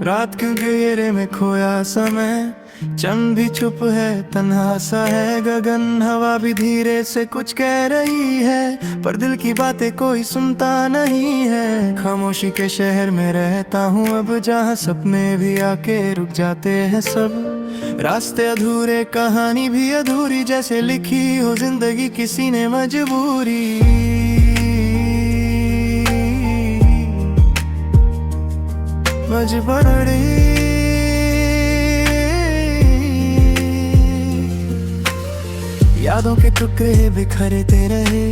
रात क्यों घेरे में खोया समय, चंद भी चुप है तन्हा सा है। गगन हवा भी धीरे से कुछ कह रही है, पर दिल की बातें कोई सुनता नहीं है। खामोशी के शहर में रहता हूँ अब, जहाँ सपने भी आके रुक जाते हैं सब। रास्ते अधूरे, कहानी भी अधूरी, जैसे लिखी हो जिंदगी किसी ने मजबूरी। यादों के टुकड़े बिखरते रहे,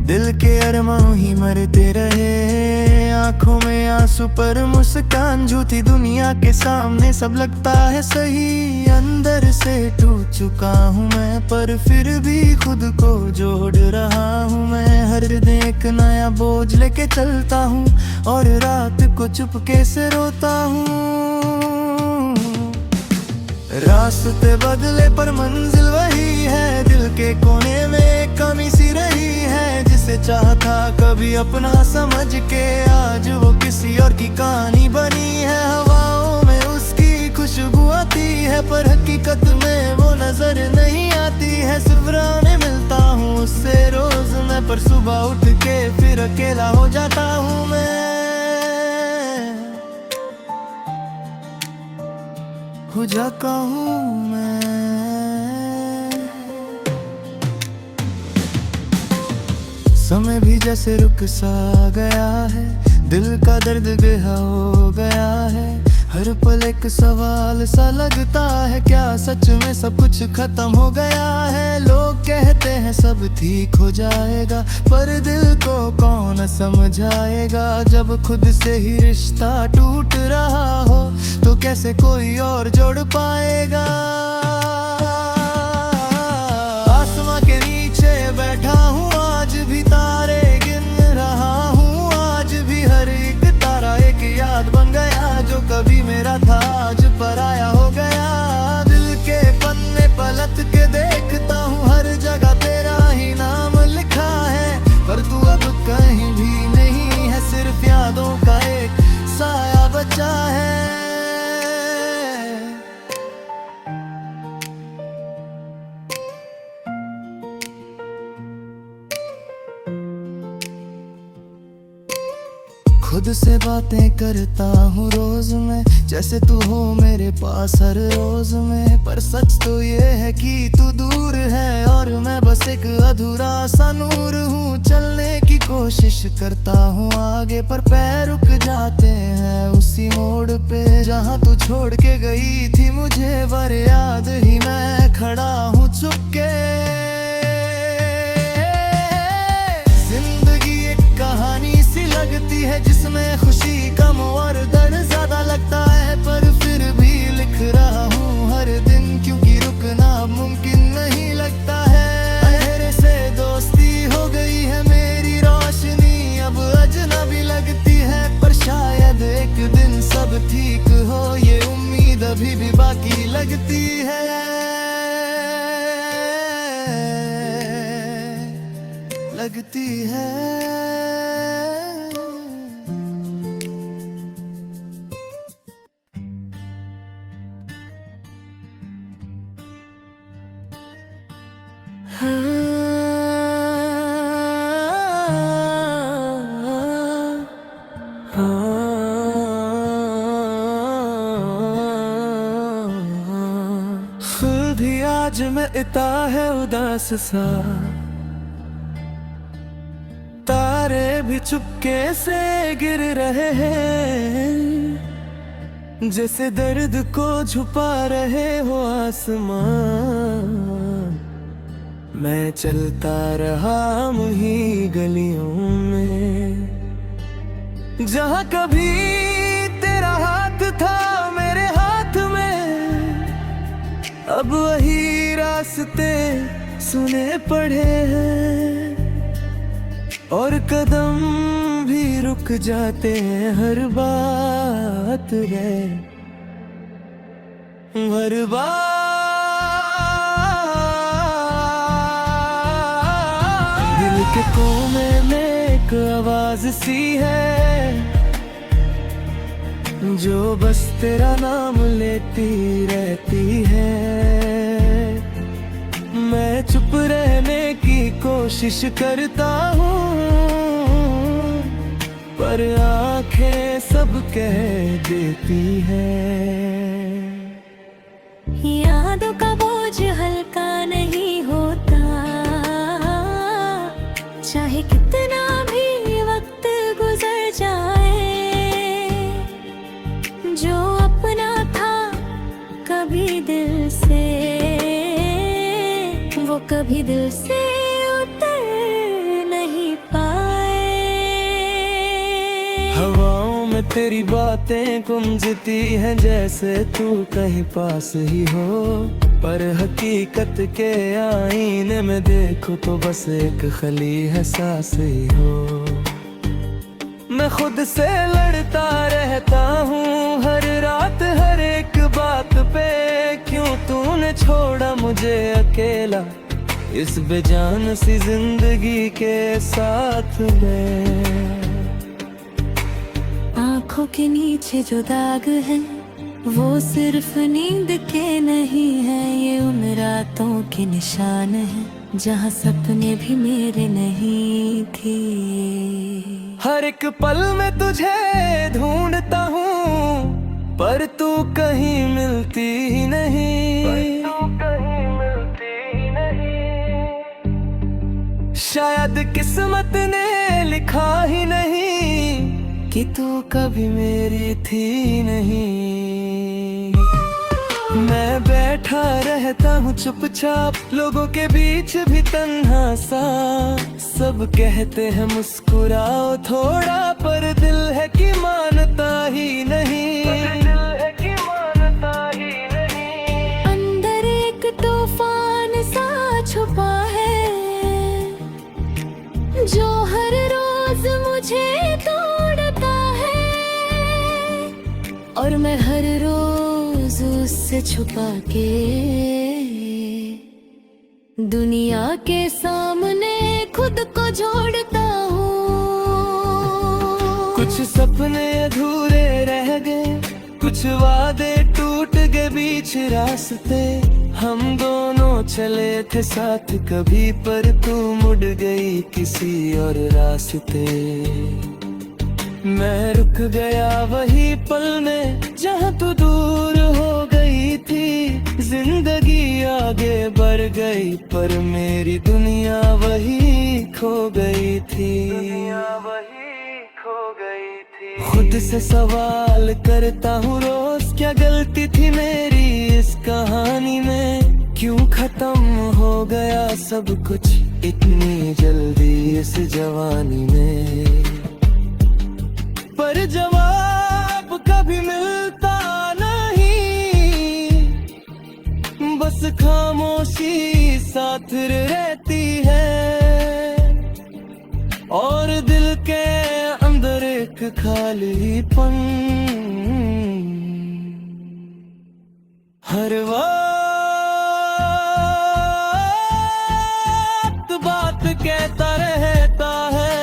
दिल के अरमां ही मरते रहे। आंखों में आंसू पर मुस्कान, झूठी दुनिया के सामने सब लगता है सही। अंदर से टूट चुका हूँ मैं, पर फिर भी खुद को जोड़ रहा हूँ मैं। हर दिन एक नया बोझ लेके चलता हूँ, और रात को चुपके से रोता हूँ। रास्ते बदले पर मंजिल वही है, दिल के कोने में एक कमी सी रही है। जिसे चाहता कभी अपना समझ के, आज वो किसी और की कहानी बनी है। हवाओं में उसकी खुशबू आती है, पर हकीकत में वो नजर नहीं आती है। सिर्फ राह में मिलता हूँ उससे रोज मैं, पर सुबह उठ के फिर अकेला हो जाता हूँ मैं। हो जाता हूँ मैं। समय भी जैसे रुक सा गया है, दिल का दर्द बेहा हो गया है। हर पल एक सवाल सा लगता है, क्या सच में सब कुछ खत्म हो गया है। लोग कहते हैं सब ठीक हो जाएगा, पर दिल को कौन समझाएगा। जब खुद से ही रिश्ता टूट रहा हो, तो कैसे कोई और जोड़ पाएगा। आसमां के नीचे बैठा हूँ, आज भी तारे गिन रहा हूँ। आज भी हर एक तारा एक याद बन गया, जो कभी मेरा था आज पराया हो गया। दिल के पन्ने पलट के देखता हूँ, हर जगह तेरा ही नाम लिखा है। पर तू अब कहीं भी नहीं है, सिर्फ यादों का एक साया बचा है। खुद से बातें करता हूँ रोज मैं, जैसे तू हो मेरे पास हर रोज में। पर सच तो ये है कि तू दूर है, और मैं बस एक अधूरा सा नूर हूँ। चलने की कोशिश करता हूँ आगे, पर पैर रुक जाते हैं उसी मोड़ पे, जहाँ तू छोड़ के गई थी मुझे। पर याद ही मैं खड़ा हूँ चुप के। जिंदगी एक कहानी सी लगती है, जिसमें खुशी कम और दर्द ज्यादा लगता है। पर फिर भी लिख रहा हूँ हर दिन, क्योंकि रुकना मुमकिन नहीं लगता है। अंधेरे से दोस्ती हो गई है मेरी रोशनी, अब अजनबी लगती है। पर शायद एक दिन सब ठीक हो, ये उम्मीद अभी भी बाकी लगती है। लगती है। खुद ही आज मैं इता है उदास सा, तारे भी चुपके से गिर रहे हैं। जैसे दर्द को छुपा रहे हो आसमान। मैं चलता रहा मुही गलियों में, जहाँ कभी तेरा हाथ था मेरे हाथ में। अब वही रास्ते सुने पड़े हैं, और कदम भी रुक जाते हैं हर बात रे, हर बात। दिल के कोने में एक आवाज सी है, जो बस तेरा नाम लेती रहती है। मैं चुप रहने की कोशिश करता हूँ, पर आंखें सब कह देती है। यादों का बोझ हल्का नहीं होता, चाहे कितना भी वक्त गुजर जाए। जो अपना था कभी दिल से, वो कभी दिल से उतर नहीं पाए। हवाओं में तेरी बातें गूंजती हैं, जैसे तू कहीं पास ही हो, पर हकीकत के आईने में देखो तो बस एक खली है सांस ही हो। मैं खुद से लड़ता रहता हूँ हर रात हर एक बात पे, क्यों तूने छोड़ा मुझे अकेला इस बेजान सी जिंदगी के साथ में। आँखों के नीचे जो दाग है वो सिर्फ नींद के नहीं है, ये उन रातों के निशान है जहाँ सपने भी मेरे नहीं थे। हर एक पल में तुझे ढूंढता हूँ, पर तू कहीं मिलती ही नहीं। शायद किस्मत ने लिखा ही नहीं कि तू कभी मेरी थी नहीं। मैं बैठा रहता हूँ चुपचाप लोगों के बीच भी तन्हा सा, सब कहते हैं मुस्कुराओ थोड़ा, पर दिल है कि मानता ही नहीं। अंदर एक तूफान सा छुपा है जो हर रोज मुझे तोड़ता है, और मैं हर रोज उससे छुपा के दुनिया के सामने खुद को जोड़ता हूँ। कुछ सपने अधूरे रह गए, कुछ वादे टूट गए बीच रास्ते, हम दोनों चले थे साथ कभी, पर तू मुड़ गई किसी और रास्ते। मैं रुक गया वही पल में जहाँ तू दूर हो गई थी। जिंदगी आगे बढ़ गई पर मेरी दुनिया वही खो गई थी। खुद से सवाल करता हूँ रोज, क्या गलती थी मेरी इस कहानी में, क्यों खत्म हो गया सब कुछ इतनी जल्दी इस जवानी में। पर जवाब कभी मिलता नहीं, बस खामोशी साथ रहती है, और दिल के अंदर एक खालीपन हर वक्त बात कहता रहता है।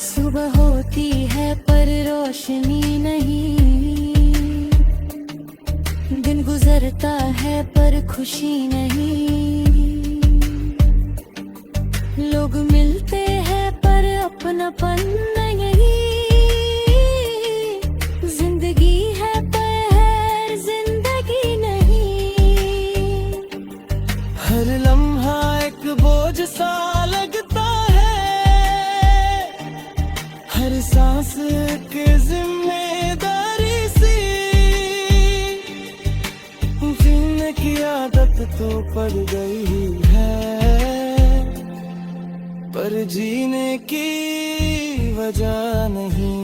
सुबह होती है पर रोशनी नहीं, दिन गुजरता है पर खुशी नहीं, लोग मिलते हैं पर अपनापन नहीं, जिंदगी है पर जिंदगी नहीं। हर लम्हा एक बोझ सा लगता है, हर सांस एक जिम्मेदारी सी, जीने की आदत तो पड़ गई है, पर जीने की वजह नहीं।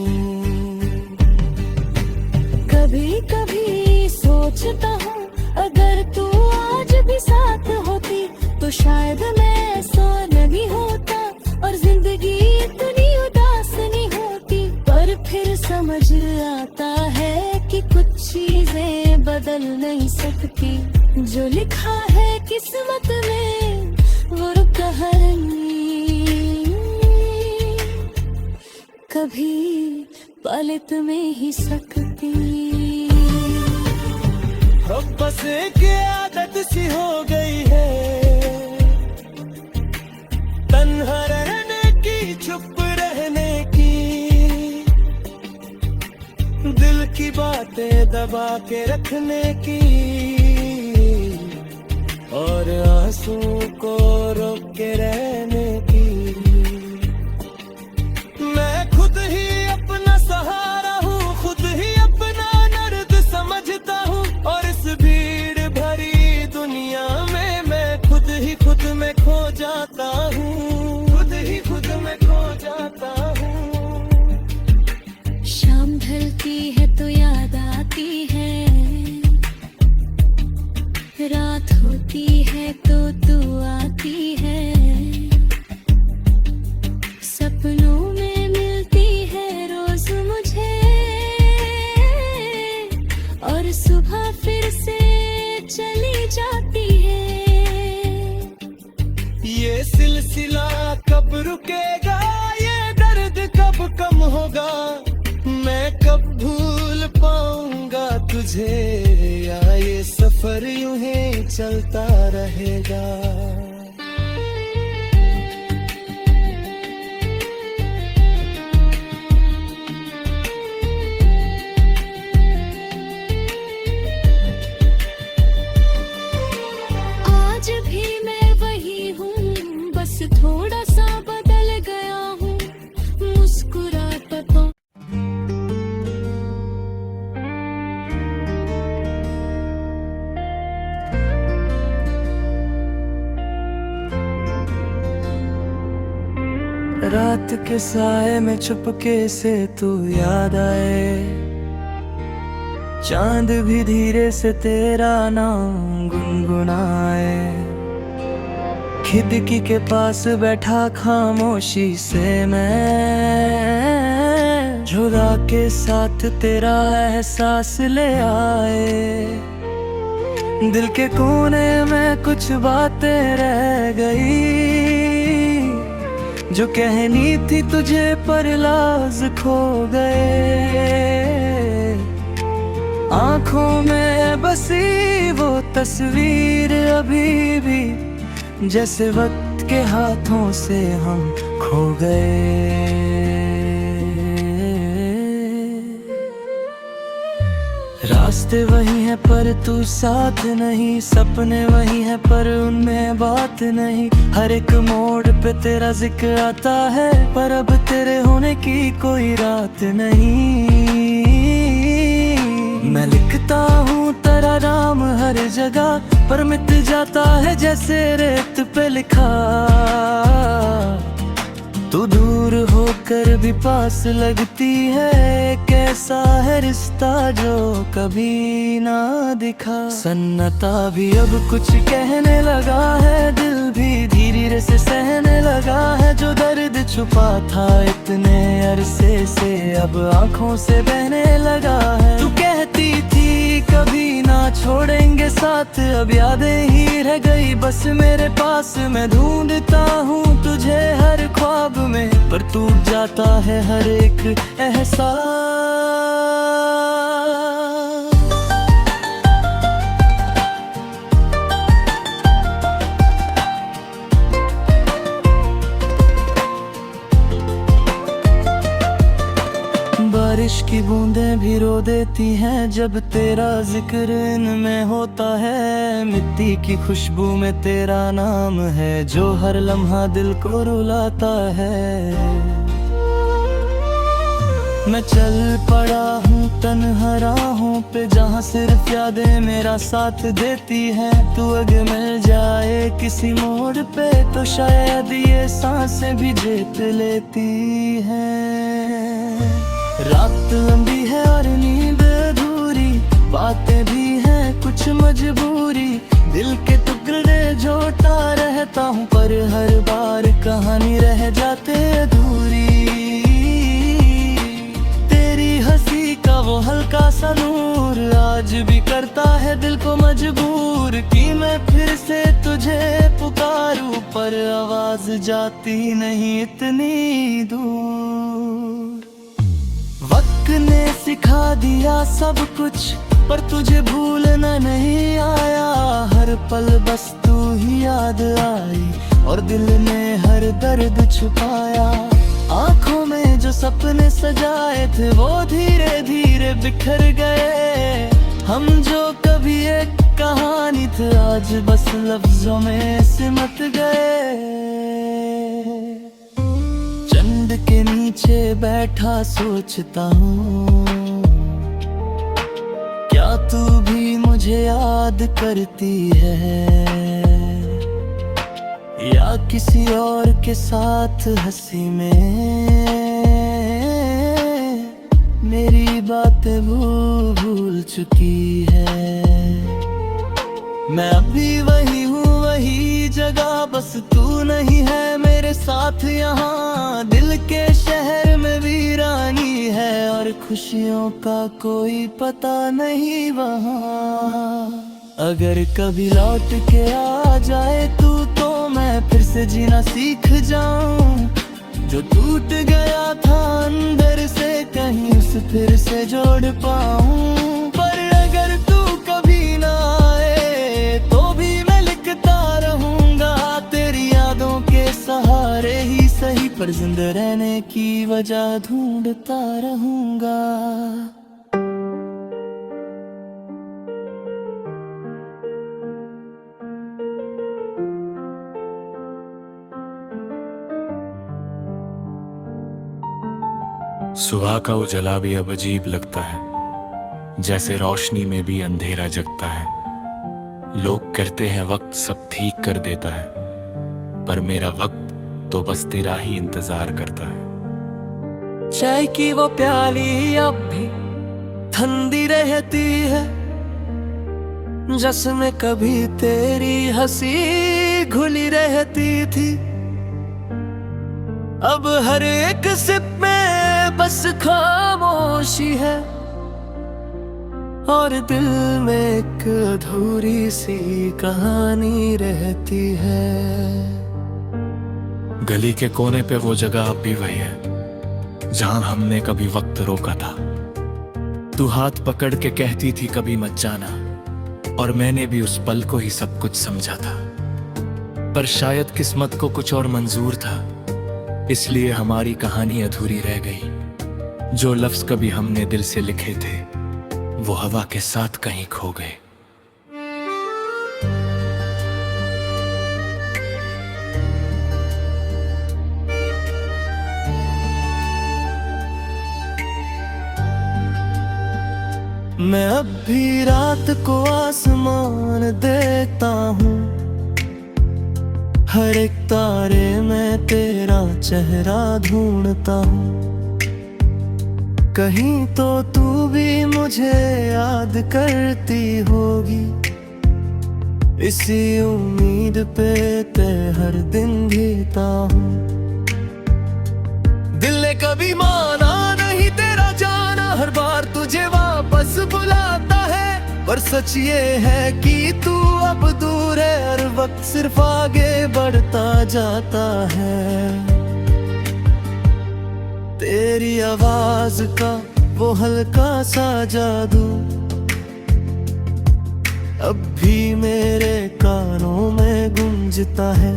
कभी कभी सोचता हूँ अगर तू आज भी साथ होती तो शायद मैं ऐसा नहीं होता, और जिंदगी इतनी उदास नहीं होती। पर फिर समझ आता है कि कुछ चीजें बदल नहीं सकती, जो लिखा है किस्मत में वो रुक कभी पलक में ही सकती। अब बस एक आदत सी हो गई है, तन्हा रहने की, चुप रहने की, दिल की बातें दबा के रखने की, और आंसू को रोक के रहने की। मैं खुद ही अपना सहारा हूँ, खुद ही अपना दर्द समझता हूँ, और इस भीड़ भरी दुनिया में मैं खुद ही खुद में खो जाता हूँ, खुद ही खुद में खो जाता हूँ। शाम ढलती है तो याद आती है, रात होती है तो तू आती है, सपनों में मिलती है रोज मुझे, और सुबह फिर से चली जाती है। ये सिलसिला कब रुकेगा, ये दर्द कब कम होगा, मैं कब भूल पाऊंगा तुझे, या ये सफर यूं ही चलता रहेगा। आज भी मैं वही हूँ, बस थोड़ा सा बदल गया हूँ, मुस्कुराता तो रात के साए में चुपके से तू याद आए, चांद भी धीरे से तेरा नाम गुनगुनाए, खिड़की के पास बैठा खामोशी से मैं झुरा के साथ तेरा एहसास ले आए। दिल के कोने में कुछ बातें रह गई, जो कहनी थी तुझे पर लाज खो गए। आंखों में बसी वो तस्वीर अभी भी, जैसे वक्त के हाथों से हम खो गए। रास्ते वही हैं पर तू साथ नहीं, सपने वही हैं पर उनमें बात नहीं, हर एक मोड़ पे तेरा जिक्र आता है, पर अब तेरे होने की कोई रात नहीं। मैं लिखता हूँ तेरा नाम हर जगह, पर मिट जाता है जैसे रेत पे लिखा। तू दूर होकर भी पास लगती है, कैसा है रिश्ता जो कभी ना दिखा। सन्नाटा भी अब कुछ कहने लगा है, दिल भी धीरे से सहने लगा है, जो दर्द छुपा था इतने अरसे से अब आंखों से बहने लगा है। तू कहती थी कभी ना छोड़ेंगे साथ, अब यादें ही रह गई बस मेरे पास। मैं ढूंढता हूँ तुझे हर ख्वाब में, पर टूट जाता है हर एक एहसास। बारिश की बूंदें भी रो देती हैं जब तेरा जिक्र इनमें होता है। मिट्टी की खुशबू में तेरा नाम है, जो हर लम्हा दिल को रुलाता है। मैं चल पड़ा हूँ तन्हा राहों पे, जहाँ सिर्फ यादें मेरा साथ देती हैं। तू अगर मिल जाए किसी मोड़ पे, तो शायद ये सांसें भी जीत लेती हैं। रात लंबी है और नींद अधूरी, बातें भी हैं कुछ मजबूरी। दिल के टुकड़े जोड़ता रहता हूँ, पर हर बार कहानी रह जाते अधूरी। तेरी हंसी का वो हल्का सा नूर आज भी करता है दिल को मजबूर, कि मैं फिर से तुझे पुकारूं, पर आवाज जाती नहीं इतनी दूर। ने सिखा दिया सब कुछ, पर तुझे भूलना नहीं आया। हर पल बस तू ही याद आई और दिल ने हर दर्द छुपाया। आंखों में जो सपने सजाए थे वो धीरे धीरे बिखर गए। हम जो कभी एक कहानी थे आज बस लफ्जों में सिमट गए। चंद के नीचे बैठा सोचता हूँ, क्या तू भी मुझे याद करती है, या किसी और के साथ हंसी में मेरी बातें भूल चुकी है। मैं अभी वही हूँ, वही जगह, बस तू नहीं है मेरे साथ यहाँ। दिल के शहर में वीरानी है और खुशियों का कोई पता नहीं वहाँ। अगर कभी लौट के आ जाए तू तो मैं फिर से जीना सीख जाऊं। जो टूट गया था अंदर से कहीं उसे फिर से जोड़ पाऊं। पर अगर तू कभी ना आए तो भी मैं लिखता रहूंगा तेरी यादों के सहारे ही सही, पर जिंदा रहने की वजह ढूंढता रहूंगा। सुबह का उजाला भी अब अजीब लगता है, जैसे रोशनी में भी अंधेरा जगता है। लोग कहते हैं वक्त सब ठीक कर देता है, पर मेरा वक्त तो बस तेरा ही इंतजार करता है। चाय की वो प्याली अब भी ठंडी रहती है, जिसमें कभी तेरी हंसी घुली रहती थी। अब हर एक सिप में बस खामोशी है और दिल में एक अधूरी सी कहानी रहती है। गली के कोने पे वो जगह अब भी वही है जहां हमने कभी वक्त रोका था। तू हाथ पकड़ के कहती थी कभी मत जाना, और मैंने भी उस पल को ही सब कुछ समझा था। पर शायद किस्मत को कुछ और मंजूर था, इसलिए हमारी कहानी अधूरी रह गई। जो लफ्ज कभी हमने दिल से लिखे थे वो हवा के साथ कहीं खो गए। मैं अब भी रात को आसमान देखता हूँ, हर एक तारे में तेरा चेहरा ढूंढता हूँ। कहीं तो तू भी मुझे याद करती होगी, इसी उम्मीद पे ते हर दिन जीता हूँ। दिल ने कभी माना नहीं तेरा जाना, हर बार तुझे वापस बुलाता है। पर सच ये है कि तू अब दूर है, हर वक्त सिर्फ आगे बढ़ता जाता है। तेरी आवाज का वो हल्का सा जादू अब भी मेरे कानों में गूंजता है।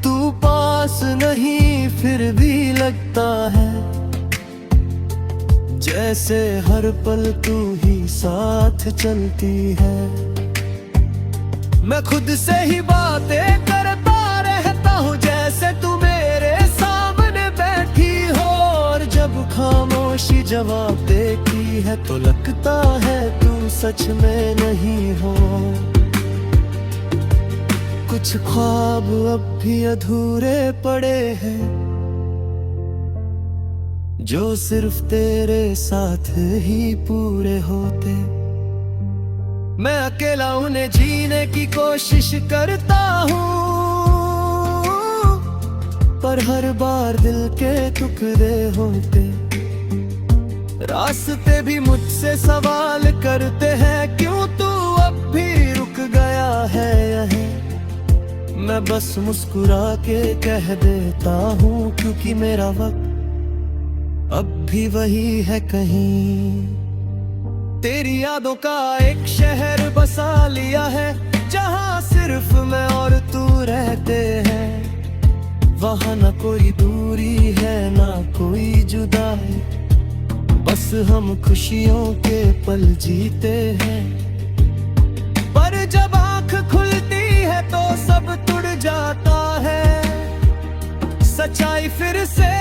तू पास नहीं फिर भी लगता है, जैसे हर पल तू ही साथ चलती है। मैं खुद से ही बातें करता रहता हूँ, जैसे तू मेरे सामने बैठी हो। और जब खामोशी जवाब देती है तो लगता है तू सच में नहीं हो। कुछ ख्वाब अब भी अधूरे पड़े हैं, जो सिर्फ तेरे साथ ही पूरे होते। मैं अकेला उन्हें जीने की कोशिश करता हूँ, पर हर बार दिल के टुकड़े होते। रास्ते भी मुझसे सवाल करते हैं, क्यों तू अब भी रुक गया है यहीं। मैं बस मुस्कुरा के कह देता हूँ, क्योंकि मेरा वक्त अब भी वही है कहीं। तेरी यादों का एक शहर बसा लिया है, जहाँ सिर्फ मैं और तू रहते हैं। वहाँ न कोई दूरी है ना कोई जुदाई, बस हम खुशियों के पल जीते हैं। पर जब आँख खुलती है तो सब टूट जाता है, सच्चाई फिर से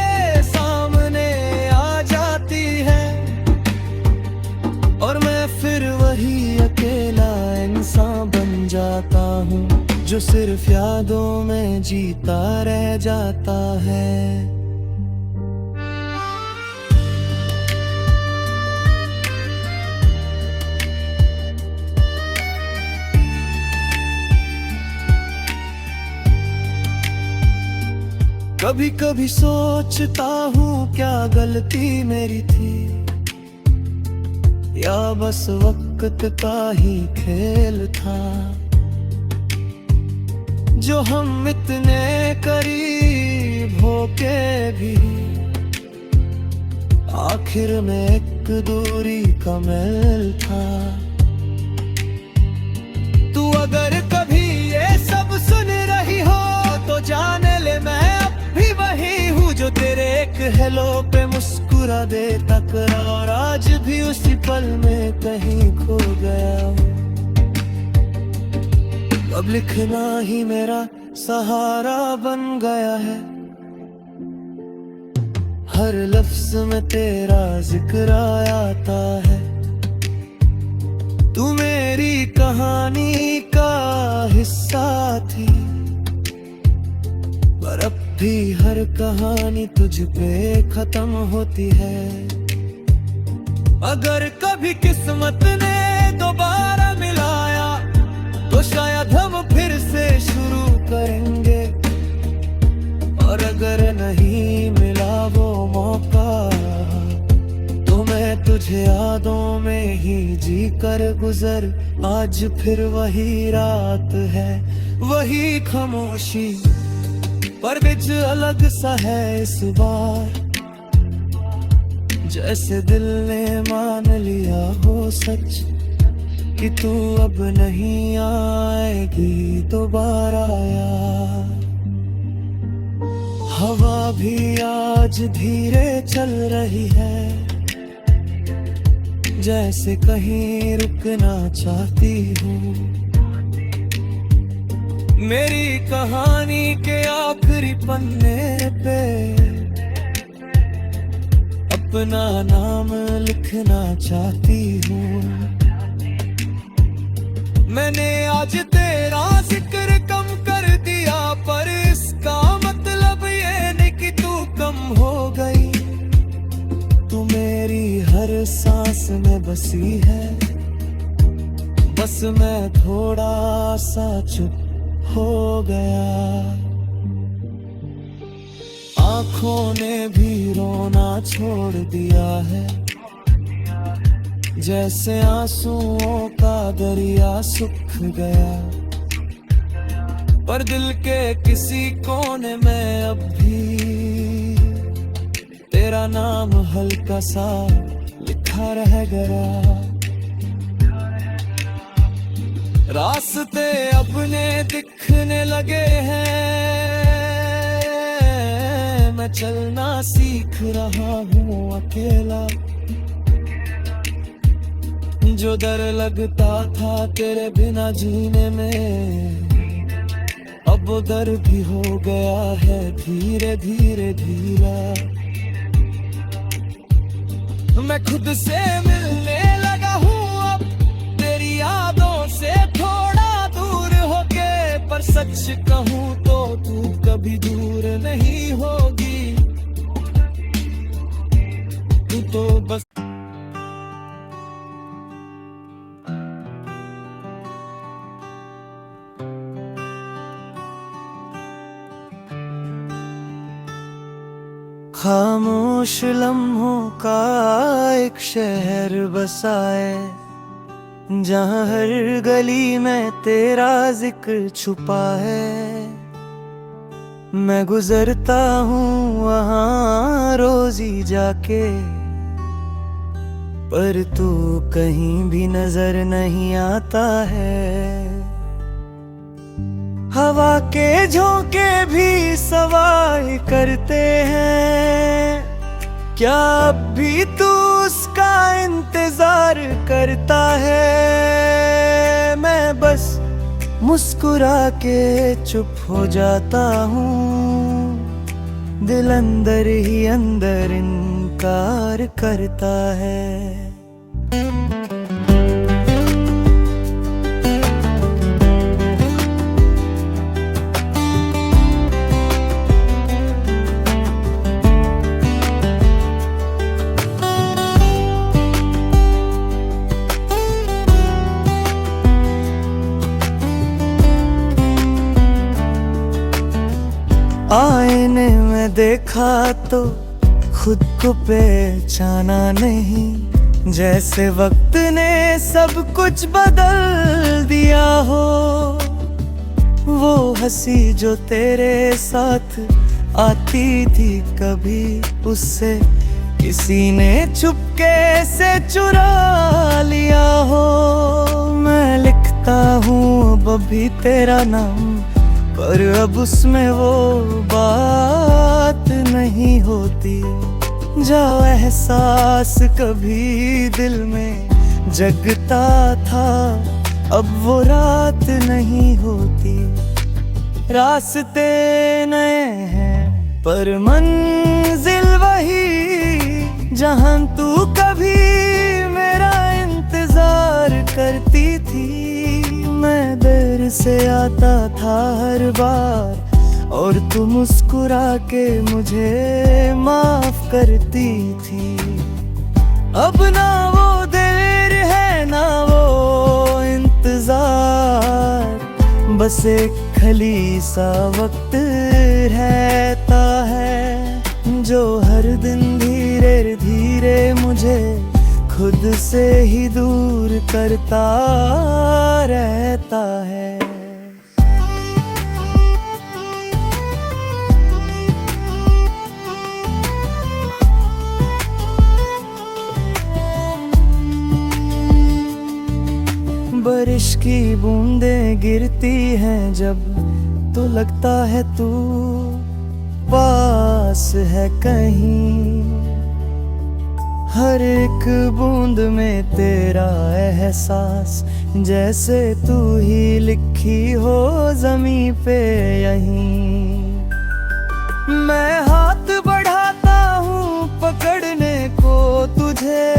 सामने आ जाती है। और मैं फिर वही अकेला इंसान बन जाता हूँ, जो सिर्फ यादों में जीता रह जाता है। कभी कभी सोचता हूँ क्या गलती मेरी थी, या बस वक्त का ही खेल था, जो हम इतने करीब होके भी आखिर में एक दूरी का मेल था। तू अगर कभी ये सब सुन रही हो तो जान ले मैं अब भी वही हूँ, जो तेरे एक हेलो पे मुस्कुरा देता था और आज भी उसी पल में कहीं खो गया हूँ। अब लिखना ही मेरा सहारा बन गया है, हर लफ्ज में तेरा जिक्र आता है। तू मेरी कहानी का हिस्सा थी, पर अब भी हर कहानी तुझ पे खत्म होती है। अगर कभी किस्मत ने दोबारा मिलाया तो शायद हम फिर से शुरू करेंगे, और अगर नहीं मिला वो मौका तो मैं तुझे यादों में ही जी कर गुजर। आज फिर वही रात है, वही खामोशी, पर बिच अलग सा है इस बार, जैसे दिल ने मान लिया हो सच कि तू अब नहीं आएगी दोबारा यार। हवा भी आज धीरे चल रही है, जैसे कहीं रुकना चाहती हूँ। मेरी कहानी के आखिरी पन्ने पे अपना नाम लिखना चाहती हूँ। मैंने आज तेरा जिक्र कम कर दिया, पर इसका मतलब ये नहीं कि तू कम हो गई। तू मेरी हर सांस में बसी है, बस मैं थोड़ा सा चुप हो गया। आंखों ने भी रोना छोड़ दिया है, जैसे आंसुओं का दरिया सूख गया। पर दिल के किसी कोने में अब भी तेरा नाम हल्का सा लिखा रह गया। रास्ते अपने दिखने लगे हैं, मैं चलना सीख रहा हूँ अकेला। जो डर लगता था तेरे बिना जीने में, अब वो डर भी हो गया है धीरे धीरे धीरा। मैं खुद से मिलने लगा हूँ अब, तेरी यादों से थोड़ा दूर होके। पर सच कहूँ तो तू कभी दूर नहीं होगी, तू तो बस खामोश लम्हों का एक शहर बसाए, जहाँ हर गली में तेरा जिक्र छुपा है। मैं गुजरता हूँ वहाँ रोजी जाके, पर तू कहीं भी नजर नहीं आता है। हवा के झोंके भी सवाल करते हैं, क्या अब भी तू उसका इंतजार करता है। मैं बस मुस्कुरा के चुप हो जाता हूँ, दिल अंदर ही अंदर इनकार करता है। आईने में देखा तो खुद को पहचाना नहीं, जैसे वक्त ने सब कुछ बदल दिया हो। वो हंसी जो तेरे साथ आती थी कभी, उससे किसी ने चुपके से चुरा लिया हो। मैं लिखता हूँ अब भी तेरा नाम, पर अब उसमें वो बात नहीं होती। जो एहसास कभी दिल में जगता था, अब वो रात नहीं होती। रास्ते नए हैं पर मंजिल वही, जहां तू कभी मेरा इंतजार करती थी। मैं देर से आता था हर बार, और तू मुस्कुरा के मुझे माफ करती थी। अब ना वो देर है ना वो इंतजार, बस एक खाली सा वक्त रहता है, जो हर दिन धीरे धीरे मुझे खुद से ही दूर करता रहता है। बारिश की बूंदें गिरती हैं जब, तो लगता है तू पास है कहीं। हर एक बूंद में तेरा एहसास, जैसे तू ही लिखी हो ज़मीं पे यहीं। मैं हाथ बढ़ाता हूँ पकड़ने को तुझे,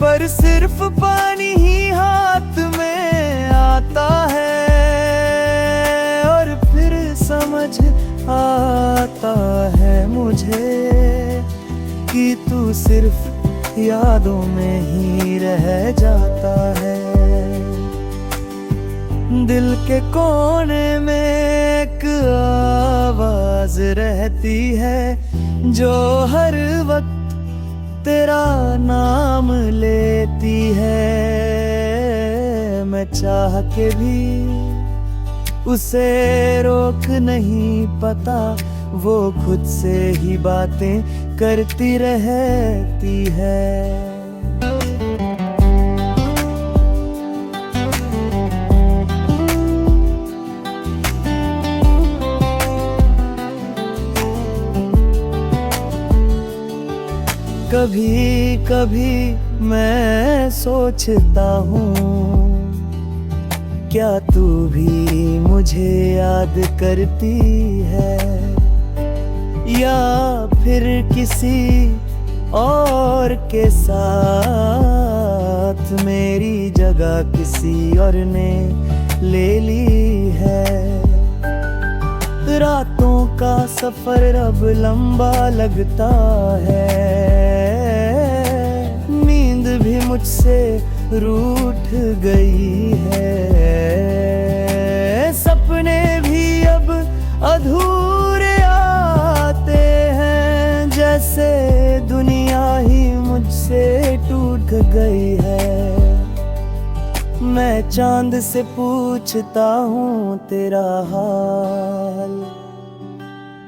पर सिर्फ पानी ही हाथ में आता है। और फिर समझ आता है मुझे कि तू सिर्फ यादों में ही रह जाता है। दिल के कोने में एक आवाज रहती है, जो हर वक्त तेरा नाम लेती है। मैं चाह के भी उसे रोक नहीं पाता, वो खुद से ही बातें करती रहती है। कभी कभी मैं सोचता हूँ, क्या तू भी मुझे याद करती है, या फिर किसी और के साथ मेरी जगह किसी और ने ले ली है। रातों का सफर अब लंबा लगता है, नींद भी मुझसे रूठ गई है। सपने भी अब अधूरे आते हैं, जैसे दुनिया ही मुझसे टूट गई है। मैं चांद से पूछता हूँ तेरा हाल,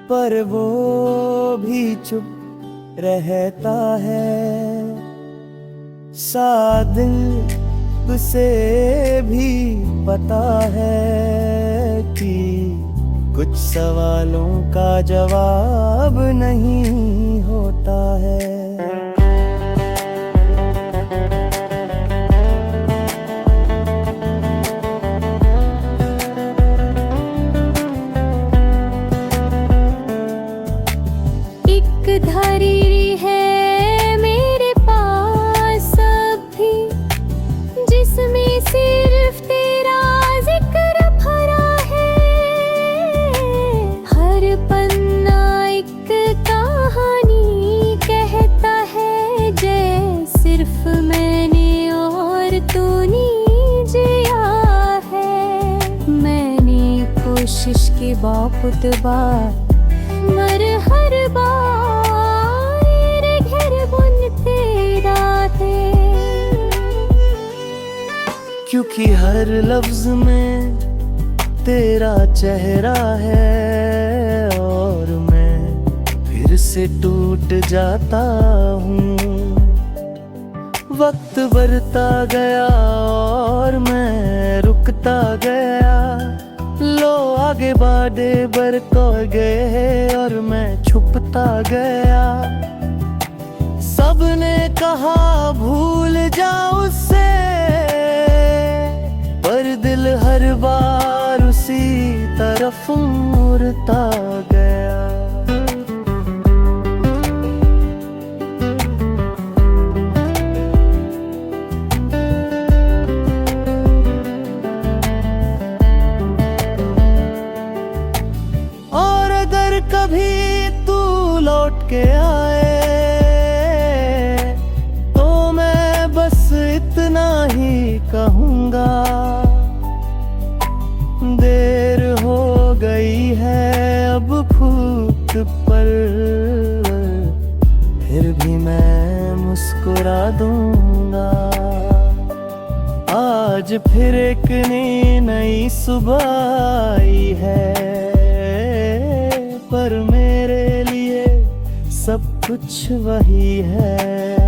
पर वो भी चुप रहता है। दिल उसे भी पता है कि कुछ सवालों का जवाब नहीं होता है। एक धरी है मेरे पास अभी, जिसमें सिर्फ तेरा जिक्र भरा है। हर पन्ना एक कहानी कहता है, जय सिर्फ मैंने और तूने जिया है। मैंने कोशिश की बहुत बार, मर हर बार घर बुनते रातें। क्योंकि हर लफ्ज में तेरा चेहरा है और मैं फिर से टूट जाता हूँ। वक्त बढ़ता गया और मैं रुकता गया। लो आगे बढ़े बढ़ते गए और मैं छुपता गया। सबने कहा भूल जा उससे, पर दिल हर बार उसी तरफ मुड़ता गया। कभी तू लौट के आए तो मैं बस इतना ही कहूँगा। देर हो गई है अब खुद पर, फिर भी मैं मुस्कुरा दूँगा। आज फिर एक नई सुबह आई है, पर मेरे लिए सब कुछ वही है।